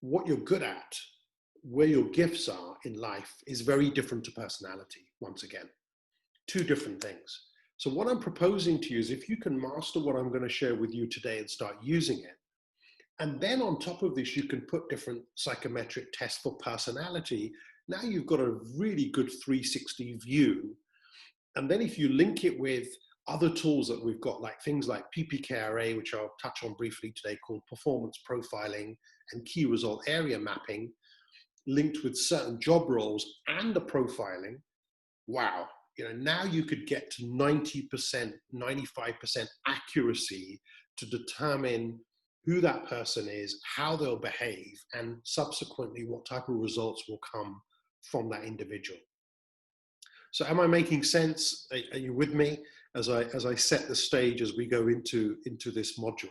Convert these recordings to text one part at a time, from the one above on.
what you're good at, where your gifts are in life is very different to personality, once again. Two different things. So what I'm proposing to you is if you can master what I'm going to share with you today and start using it, and then on top of this, you can put different psychometric tests for personality. Now you've got a really good 360 view. And then if you link it with other tools that we've got, like things like PPKRA, which I'll touch on briefly today, called performance profiling and key result area mapping, linked with certain job roles and the profiling, wow, now you could get to 90%, 95% accuracy to determine who that person is, how they'll behave, and subsequently what type of results will come from that individual. So am I making sense? Are you with me as I set the stage as we go into this module?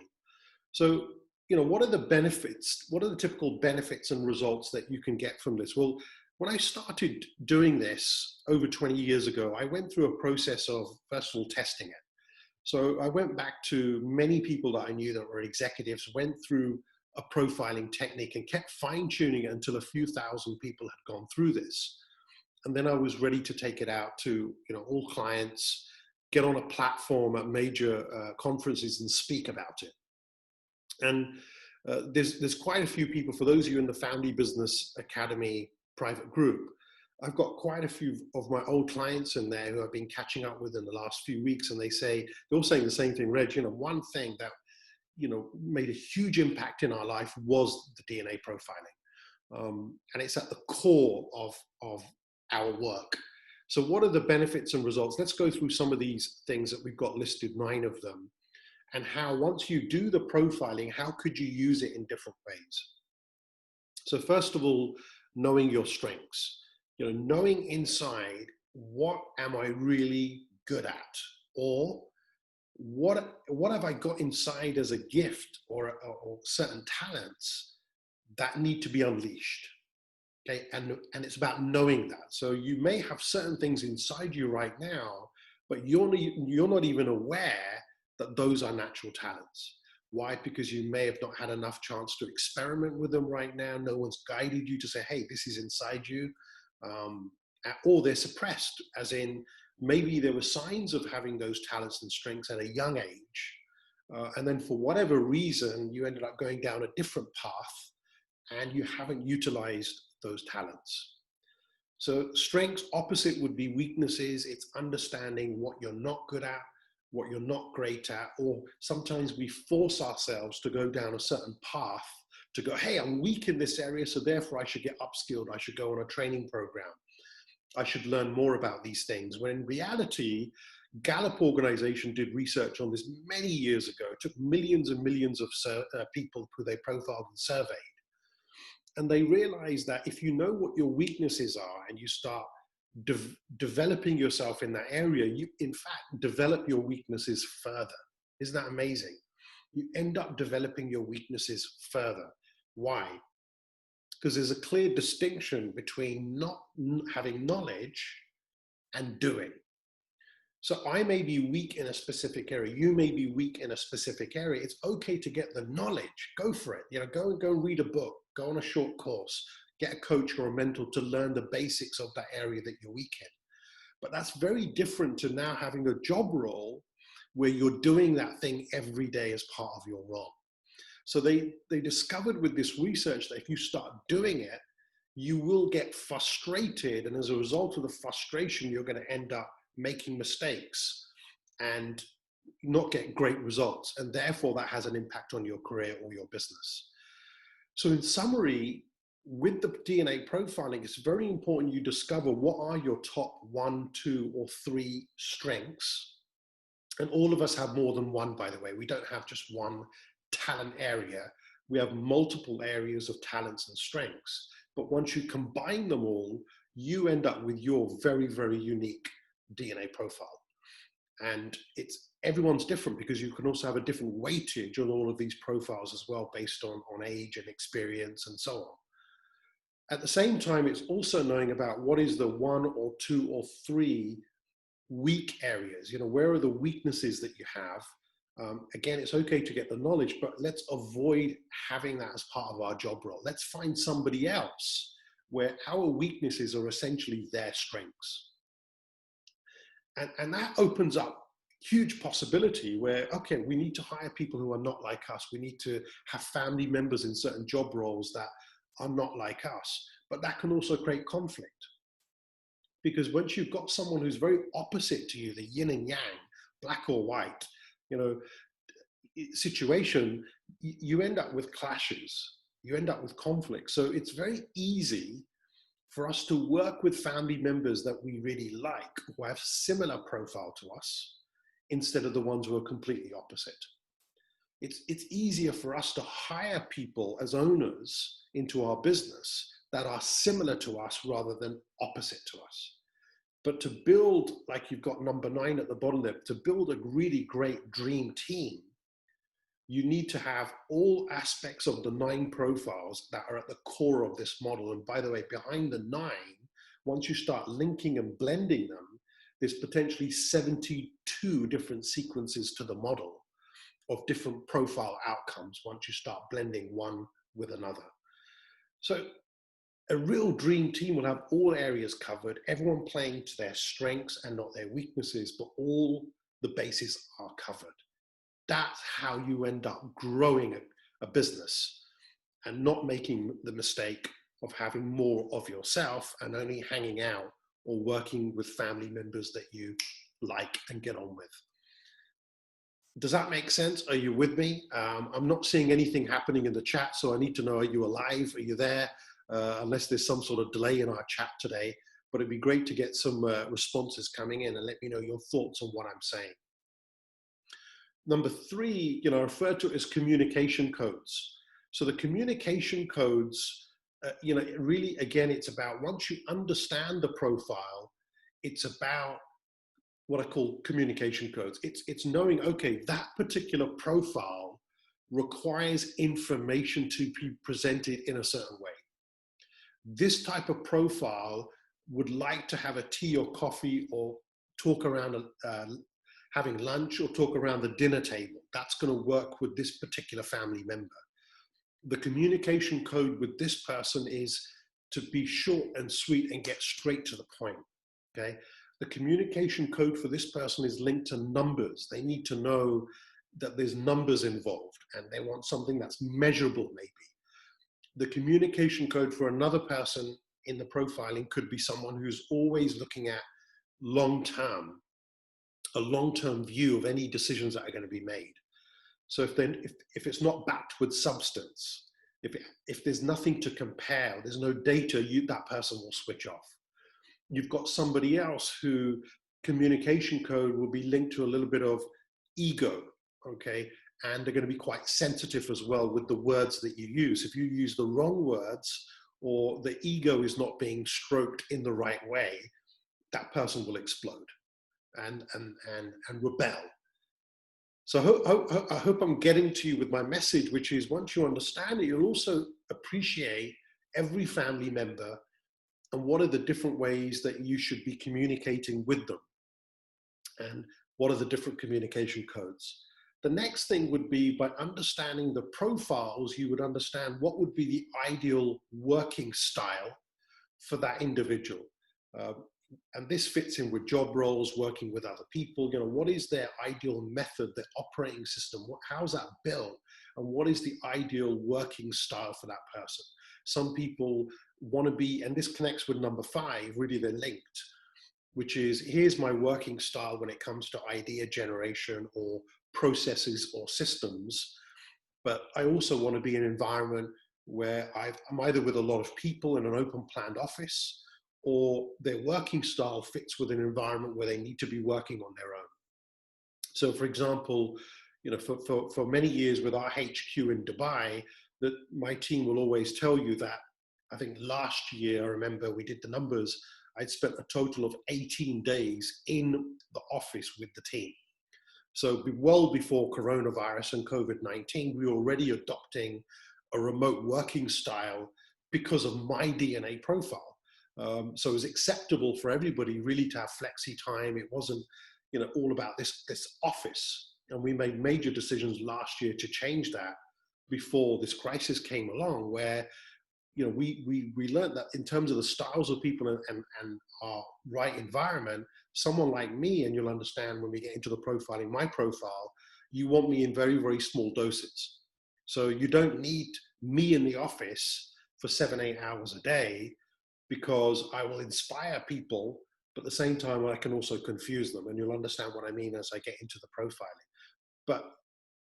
So, what are the benefits? What are the typical benefits and results that you can get from this? Well, when I started doing this over 20 years ago, I went through a process of, first of all, testing it. So I went back to many people that I knew that were executives, went through a profiling technique and kept fine-tuning it until a few thousand people had gone through this. And then I was ready to take it out to all clients, get on a platform at major conferences and speak about it. And there's quite a few people, for those of you in the Foundry Business Academy private group, I've got quite a few of my old clients in there who I've been catching up with in the last few weeks, and they're all saying the same thing, Reg. One thing that made a huge impact in our life was the DNA profiling, and it's at the core of our work. So what are the benefits and results? Let's go through some of these things that we've got listed, 9 of them, and how once you do the profiling, how could you use it in different ways? So first of all, knowing your strengths. Knowing inside, what am I really good at? Or what have I got inside as a gift or certain talents that need to be unleashed? Okay, and it's about knowing that. So you may have certain things inside you right now, but you're not even aware that those are natural talents. Why? Because you may have not had enough chance to experiment with them right now. No one's guided you to say, hey, this is inside you. Or they're suppressed, as in maybe there were signs of having those talents and strengths at a young age. And then for whatever reason, you ended up going down a different path and you haven't utilized those talents. So strengths opposite would be weaknesses. It's understanding what you're not good at, what you're not great at, or sometimes we force ourselves to go down a certain path to go, hey, I'm weak in this area, so therefore I should get upskilled. I should go on a training program. I should learn more about these things. When in reality, Gallup organization did research on this many years ago. It took millions and millions of people who they profiled and surveyed. And they realized that if you know what your weaknesses are and you start developing yourself in that area, you in fact develop your weaknesses further. Isn't that amazing? You end up developing your weaknesses further. Why? Because there's a clear distinction between not having knowledge and doing. So I may be weak in a specific area. You may be weak in a specific area. It's okay to get the knowledge. Go for it. Go and read a book. Go on a short course. Get a coach or a mentor to learn the basics of that area that you're weak in. But that's very different to now having a job role where you're doing that thing every day as part of your role. So they discovered with this research that if you start doing it, you will get frustrated. And as a result of the frustration, you're going to end up making mistakes and not get great results. And therefore, that has an impact on your career or your business. So in summary, with the DNA profiling, it's very important you discover what are your top 1, 2, or 3 strengths. And all of us have more than one, by the way. We don't have just one talent area. We have multiple areas of talents and strengths. But once you combine them all, you end up with your very, very unique DNA profile. And everyone's different because you can also have a different weightage on all of these profiles as well, based on age and experience and so on. At the same time, it's also knowing about what is the 1 or 2 or 3 weak areas. Where are the weaknesses that you have? Again, it's okay to get the knowledge, but let's avoid having that as part of our job role. Let's find somebody else where our weaknesses are essentially their strengths. And that opens up huge possibility where, okay, we need to hire people who are not like us. We need to have family members in certain job roles that are not like us. But that can also create conflict. Because once you've got someone who's very opposite to you, the yin and yang, black or white, situation, you end up with clashes. You end up with conflict. So it's very easy for us to work with family members that we really like, who have similar profile to us, instead of the ones who are completely opposite. It's easier for us to hire people as owners into our business that are similar to us rather than opposite to us. But to build, like you've got number 9 at the bottom there, to build a really great dream team, you need to have all aspects of the 9 profiles that are at the core of this model. And by the way, behind the 9, once you start linking and blending them, there's potentially 72 different sequences to the model of different profile outcomes once you start blending one with another. So a real dream team will have all areas covered, everyone playing to their strengths and not their weaknesses, but all the bases are covered. That's how you end up growing a business and not making the mistake of having more of yourself and only hanging out or working with family members that you like and get on with. Does that make sense? Are you with me? I'm not seeing anything happening in the chat, so I need to know, are you alive? Are you there? Unless there's some sort of delay in our chat today, but it'd be great to get some responses coming in and let me know your thoughts on what I'm saying. Number 3, referred to as communication codes. So the communication codes, really, again, it's about, once you understand the profile, it's about what I call communication codes. It's knowing, okay, that particular profile requires information to be presented in a certain way. This type of profile would like to have a tea or coffee or talk around having lunch or talk around the dinner table. That's going to work with this particular family member. The communication code with this person is to be short and sweet and get straight to the point, okay? The communication code for this person is linked to numbers. They need to know that there's numbers involved and they want something that's measurable maybe. The communication code for another person in the profiling could be someone who's always looking at long-term, a long-term view of any decisions that are going to be made. So if it's not backed with substance, if there's nothing to compare, there's no data, that person will switch off. You've got somebody else who communication code will be linked to a little bit of ego, okay? And they're going to be quite sensitive as well with the words that you use. If you use the wrong words or the ego is not being stroked in the right way, that person will explode and rebel. So I hope I'm getting to you with my message, which is, once you understand it, you'll also appreciate every family member and what are the different ways that you should be communicating with them and what are the different communication codes. The next thing would be, by understanding the profiles, you would understand what would be the ideal working style for that individual. And this fits in with job roles, working with other people. What is their ideal method, their operating system? How's that built? And what is the ideal working style for that person? Some people want to be, and this connects with number 5, really they're linked, which is, here's my working style when it comes to idea generation or processes or systems. But I also want to be in an environment where I'm either with a lot of people in an open planned office, or their working style fits with an environment where they need to be working on their own. So for example, for many years with our HQ in Dubai, that my team will always tell you that, I think last year, I remember we did the numbers, I'd spent a total of 18 days in the office with the team. So well before coronavirus and COVID-19, we were already adopting a remote working style because of my DNA profile. So it was acceptable for everybody really to have flexi time. It wasn't, all about this office. And we made major decisions last year to change that before this crisis came along, where we learned that in terms of the styles of people and our right environment, someone like me, and you'll understand when we get into the profiling, my profile, you want me in very, very small doses. So you don't need me in the office for 7, 8 hours a day, because I will inspire people, but at the same time, I can also confuse them. And you'll understand what I mean as I get into the profiling. But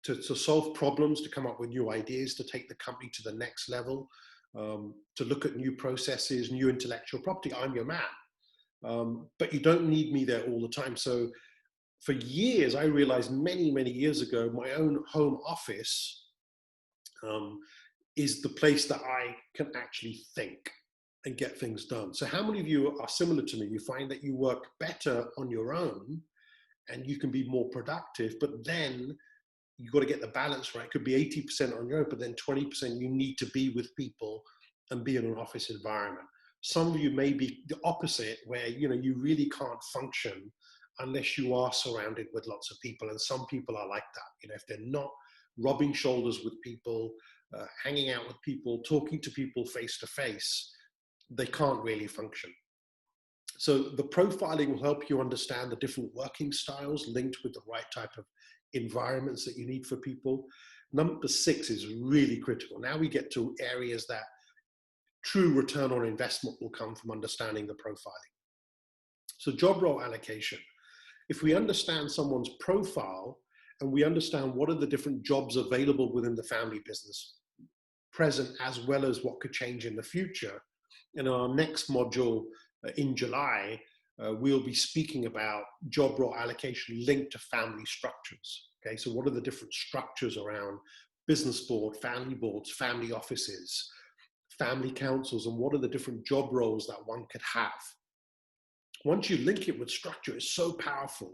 to solve problems, to come up with new ideas, to take the company to the next level, to look at new processes, new intellectual property, I'm your man. But you don't need me there all the time. So for years, I realized many, many years ago, my own home office is the place that I can actually think and get things done. So how many of you are similar to me? You find that you work better on your own and you can be more productive, but then you've got to get the balance right. It could be 80% on your own, but then 20% you need to be with people and be in an office environment. Some of you may be the opposite, where you really can't function unless you are surrounded with lots of people. And some people are like that. If they're not rubbing shoulders with people, hanging out with people, talking to people face to face, they can't really function. So the profiling will help you understand the different working styles linked with the right type of environments that you need for people. Number 6 is really critical. Now we get to areas that true return on investment will come from understanding the profiling. So job role allocation. If we understand someone's profile and we understand what are the different jobs available within the family business, present as well as what could change in the future, in our next module in July, we'll be speaking about job role allocation linked to family structures. Okay, so what are the different structures around business board, family boards, family offices, family councils, and what are the different job roles that one could have? Once you link it with structure, it's so powerful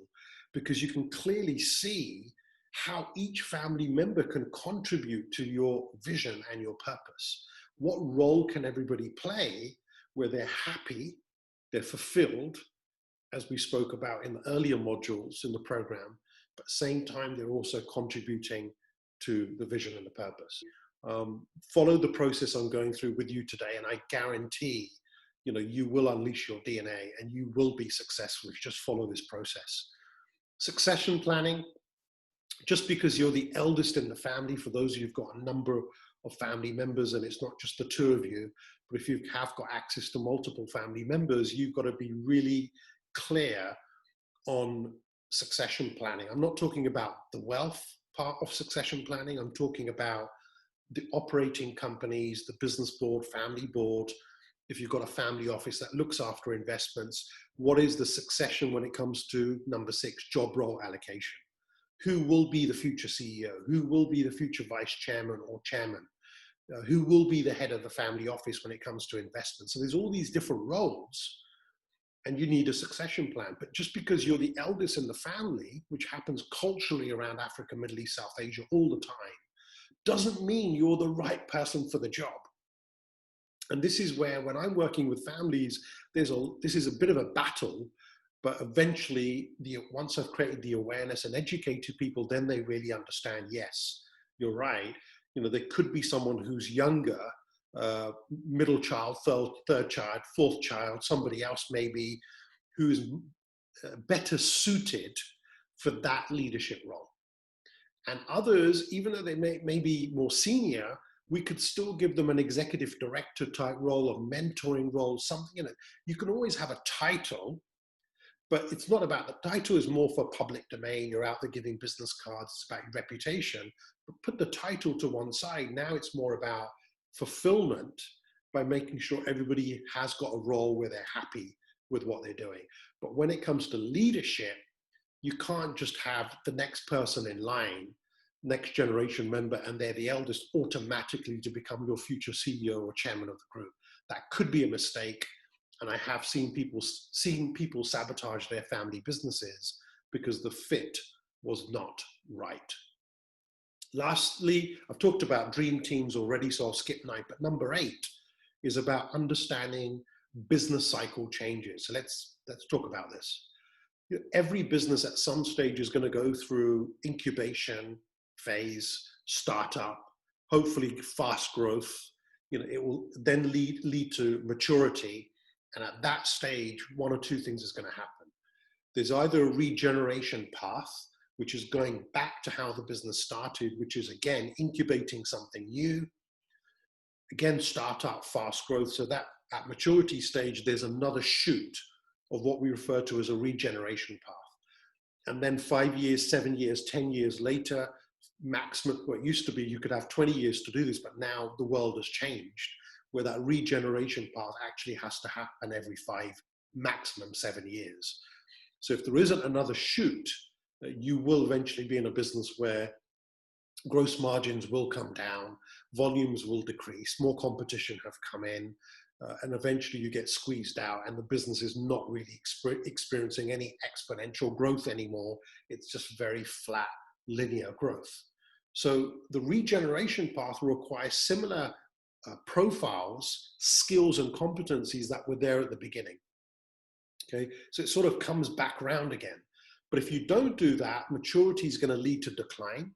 because you can clearly see how each family member can contribute to your vision and your purpose. What role can everybody play where they're happy, they're fulfilled, as we spoke about in the earlier modules in the program, but at the same time, they're also contributing to the vision and the purpose. Follow the process I'm going through with you today, and I guarantee you will unleash your DNA and you will be successful if you just follow this process. Succession planning. Just because you're the eldest in the family, for those of you who've got a number of family members, and it's not just the 2 of you, but if you have got access to multiple family members, you've got to be really clear on succession planning. I'm not talking about the wealth part of succession planning. I'm talking about the operating companies, the business board, family board. If you've got a family office that looks after investments, what is the succession when it comes to number 6, job role allocation? Who will be the future CEO? Who will be the future vice chairman or chairman? Who will be the head of the family office when it comes to investments? So there's all these different roles and you need a succession plan. But just because you're the eldest in the family, which happens culturally around Africa, Middle East, South Asia all the time, doesn't mean you're the right person for the job. And this is where, when I'm working with families, this is a bit of a battle. But eventually, once I've created the awareness and educated people, then they really understand, yes, you're right. There could be someone who's younger, middle child, third child, fourth child, somebody else maybe who's better suited for that leadership role. And others, even though they may be more senior, we could still give them an executive director type role, a mentoring role, something. You can always have a title, but it's not about the title. Is more for public domain. You're out there giving business cards. It's about your reputation. But put the title to one side. Now it's more about fulfillment by making sure everybody has got a role where they're happy with what they're doing. But when it comes to leadership, you can't just have the next person in line, next generation member, and they're the eldest automatically to become your future CEO or chairman of the group. That could be a mistake. And I have seen people sabotage their family businesses because the fit was not right. Lastly, I've talked about dream teams already, so I'll skip 9. But number 8 is about understanding business cycle changes. So let's talk about this. Every business at some stage is going to go through incubation phase, startup, hopefully fast growth. It will then lead to maturity. And at that stage, one or two things is going to happen. There's either a regeneration path, which is going back to how the business started, which is again, incubating something new. Again, startup, fast growth. So that at maturity stage, there's another shoot of what we refer to as a regeneration path. And then 5 years, 7 years, 10 years later, maximum, what used to be, you could have 20 years to do this, but now the world has changed, where that regeneration path actually has to happen every 5, maximum 7 years. So if there isn't another shoot, you will eventually be in a business where gross margins will come down, volumes will decrease, more competition have come in, and eventually you get squeezed out and the business is not really experiencing any exponential growth anymore. It's just very flat, linear growth. So the regeneration path requires similar profiles, skills, and competencies that were there at the beginning. Okay, so it sort of comes back round again. But if you don't do that, maturity is going to lead to decline.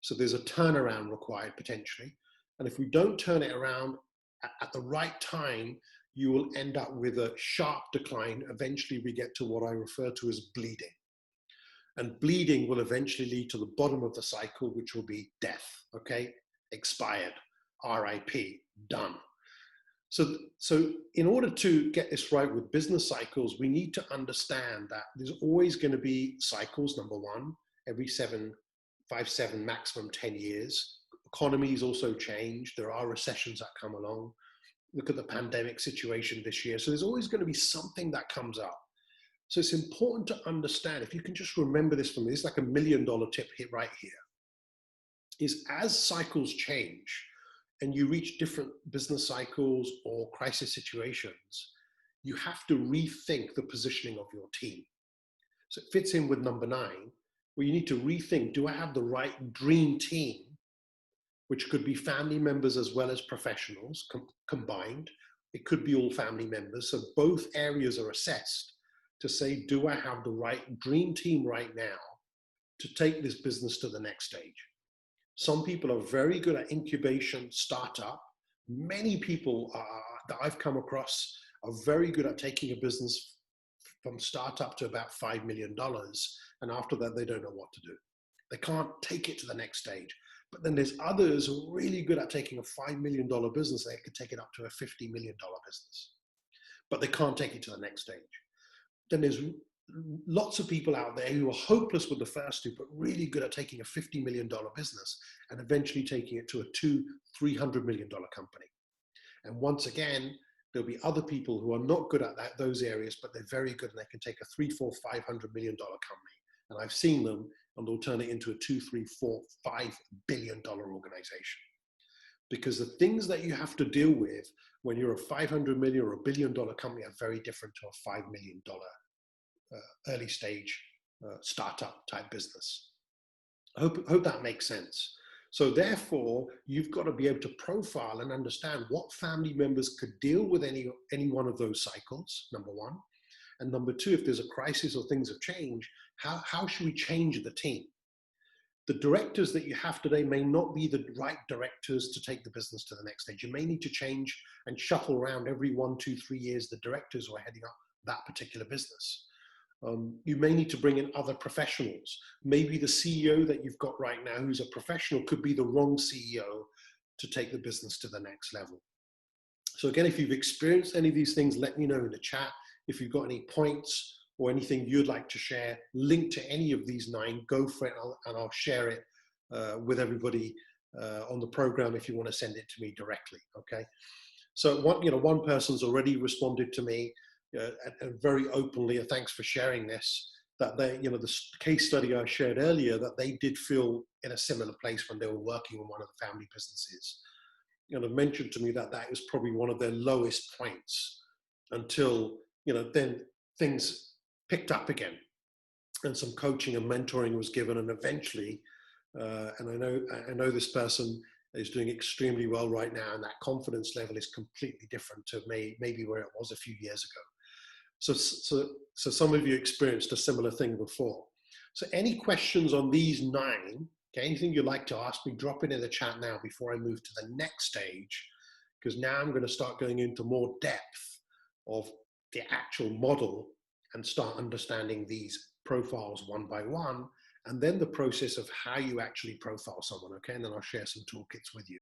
So there's a turnaround required potentially. And if we don't turn it around at the right time, you will end up with a sharp decline. Eventually we get to what I refer to as bleeding. And bleeding will eventually lead to the bottom of the cycle, which will be death, okay? Expired, RIP, done. So in order to get this right with business cycles, we need to understand that there's always going to be cycles, number one, every 5, 7, maximum 10 years. Economies also change. There are recessions that come along. Look at the pandemic situation this year. So there's always going to be something that comes up. So it's important to understand, if you can just remember this from me, it's like $1 million tip hit right here, is as cycles change and you reach different business cycles or crisis situations, you have to rethink the positioning of your team. So it fits in with number 9, where you need to rethink, do I have the right dream team, which could be family members as well as professionals combined. It could be all family members. So both areas are assessed to say, do I have the right dream team right now to take this business to the next stage? Some people are very good at incubation, startup. Many people that I've come across are very good at taking a business from startup to about $5 million. And after that, they don't know what to do. They can't take it to the next stage. But then there's others who are really good at taking a $5 million business. They could take it up to a $50 million business, but they can't take it to the next stage. Then there's lots of people out there who are hopeless with the first two, but really good at taking a $50 million business and eventually taking it to a $200-300 million company. And once again, there'll be other people who are not good at those areas, but they're very good and they can take a $300, $400, $500 million company. And I've seen them, and they'll turn it into a $2, $3, $4, $5 billion organization. Because the things that you have to deal with when you're a $500 million or $1 billion company are very different to a $5 million early stage startup type business. I hope that makes sense. So therefore, you've got to be able to profile and understand what family members could deal with any one of those cycles, number one. And number two, if there's a crisis or things have changed, how should we change the team? The directors that you have today may not be the right directors to take the business to the next stage. You may need to change and shuffle around every 1, 2, 3 years the directors who are heading up that particular business. You may need to bring in other professionals. Maybe the CEO that you've got right now, who's a professional, could be the wrong CEO to take the business to the next level. So again, if you've experienced any of these things, let me know in the chat. If you've got any points or anything you'd like to share, link to any of these 9, go for it, and I'll share it with everybody on the program if you want to send it to me directly, okay? So one person's already responded to me and very openly, thanks for sharing this, that they, the case study I shared earlier, that they did feel in a similar place when they were working on one of the family businesses. Have mentioned to me that was probably one of their lowest points until, then things picked up again and some coaching and mentoring was given, and eventually, and I know this person is doing extremely well right now, and that confidence level is completely different to maybe where it was a few years ago. So some of you experienced a similar thing before. So any questions on these 9, okay, anything you'd like to ask me, drop it in the chat now before I move to the next stage, because now I'm going to start going into more depth of the actual model and start understanding these profiles one by one, and then the process of how you actually profile someone, okay? And then I'll share some toolkits with you.